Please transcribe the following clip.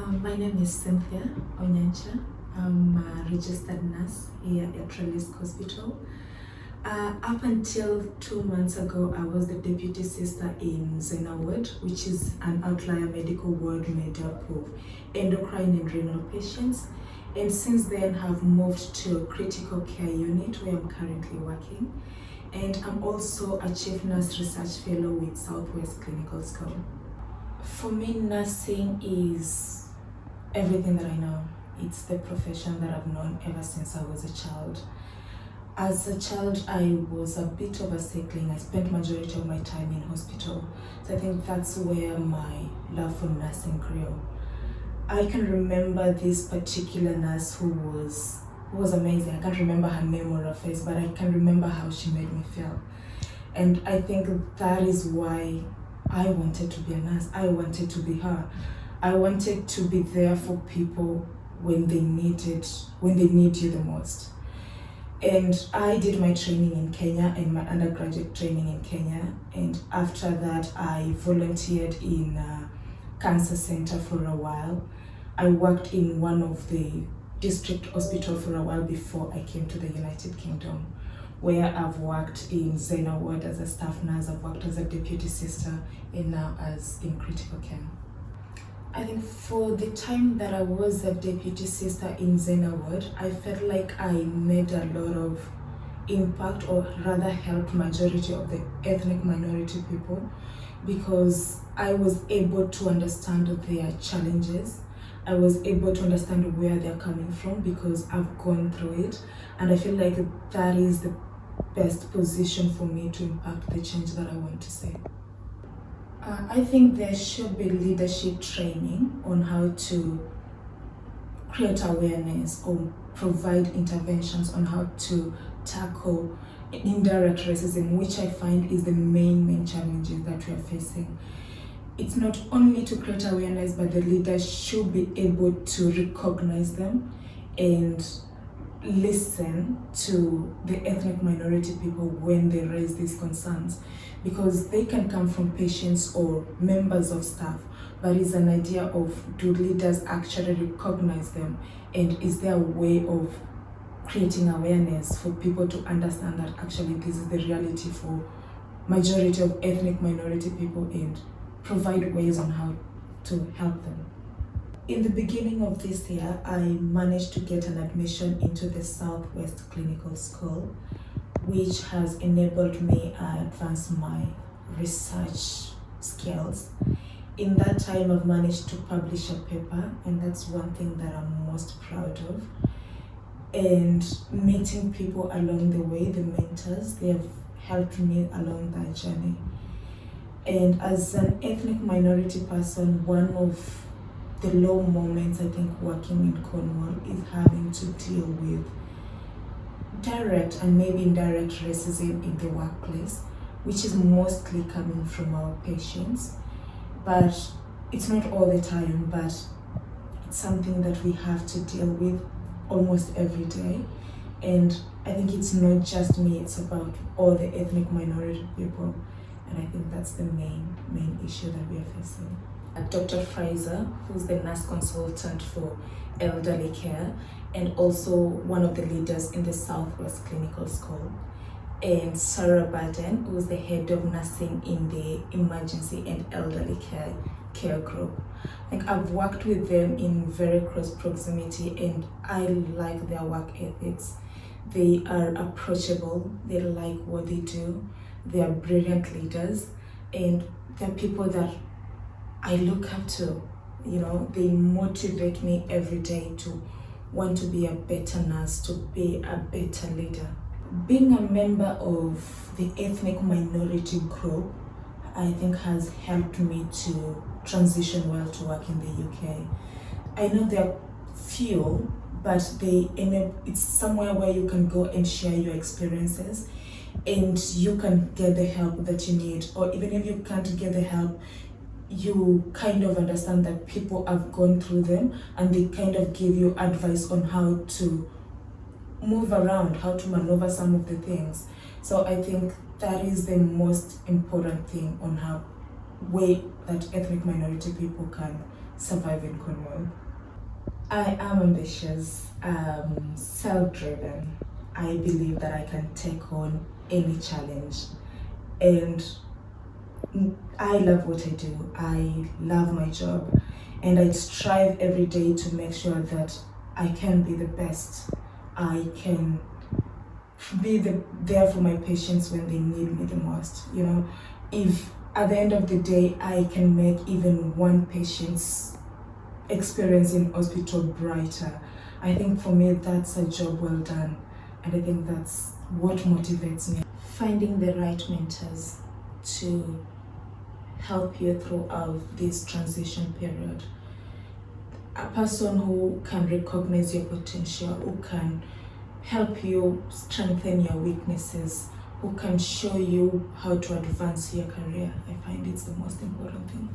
My name is Cynthia Onyancha. I'm a registered nurse here at Relisk Hospital. Up until 2 months ago, I was the deputy sister in Zena Ward, which is an outlier medical ward made up of endocrine and renal patients. And since then, have moved to a critical care unit where I'm currently working. And I'm also a chief nurse research fellow with Southwest Clinical School. For me, nursing is everything that I know. It's the profession that I've known ever since I was a child. As a child, I was a bit of a sickling. I spent majority of my time in hospital. So I think that's where my love for nursing grew. I can remember this particular nurse who was amazing. I can't remember her name or her face, but I can remember how she made me feel. And I think that is why I wanted to be a nurse. I wanted to be her. I wanted to be there for people when they need you the most. And I did my training in Kenya and my undergraduate training in Kenya. And after that, I volunteered in a cancer center for a while. I worked in one of the district hospitals for a while before I came to the United Kingdom, where I've worked in Zena Ward as a staff nurse, I've worked as a deputy sister, and now as in critical care. I think for the time that I was a deputy sister in Zena Ward, I felt like I made a lot of impact, or rather helped majority of the ethnic minority people, because I was able to understand their challenges. I was able to understand where they're coming from because I've gone through it, and I feel like that is the best position for me to impact the change that I want to see. I think there should be leadership training on how to create awareness or provide interventions on how to tackle indirect racism, which I find is the main challenges that we are facing. It's not only to create awareness, but the leaders should be able to recognize them and listen to the ethnic minority people when they raise these concerns, because they can come from patients or members of staff, but it's an idea of, do leaders actually recognize them, and is there a way of creating awareness for people to understand that actually this is the reality for majority of ethnic minority people, and provide ways on how to help them. In the beginning of this year, I managed to get an admission into the Southwest Clinical School, which has enabled me to advance my research skills. In that time, I've managed to publish a paper, and that's one thing that I'm most proud of. And meeting people along the way, the mentors, they have helped me along that journey. And as an ethnic minority person, one of the low moments, I think, working in Cornwall is having to deal with direct and maybe indirect racism in the workplace, which is mostly coming from our patients. But it's not all the time, but it's something that we have to deal with almost every day. And I think it's not just me, it's about all the ethnic minority people. And I think that's the main issue that we are facing. Dr. Fraser, who's the nurse consultant for elderly care, and also one of the leaders in the Southwest Clinical School. And Sarah Baden, who's the head of nursing in the emergency and elderly care group. I think I've worked with them in very close proximity, and I like their work ethics. They are approachable, they like what they do, they are brilliant leaders, and they're people that I look up to. You know, they motivate me every day to want to be a better nurse, to be a better leader. Being a member of the ethnic minority group, I think has helped me to transition well to work in the UK. I know there are few, but it's somewhere where you can go and share your experiences, and you can get the help that you need, or even if you can't get the help, you kind of understand that people have gone through them, and they kind of give you advice on how to move around, how to maneuver some of the things. So I think that is the most important thing on how way that ethnic minority people can survive in Cornwall. I am ambitious, self-driven. I believe that I can take on any challenge, and I love what I do. I love my job, and I strive every day to make sure that I can be the best. I can be there for my patients when they need me the most. You know, if at the end of the day I can make even one patient's experience in hospital brighter, I think for me that's a job well done, and I think that's what motivates me. Finding the right mentors to help you throughout this transition period. A person who can recognize your potential, who can help you strengthen your weaknesses, who can show you how to advance your career. I find it's the most important thing.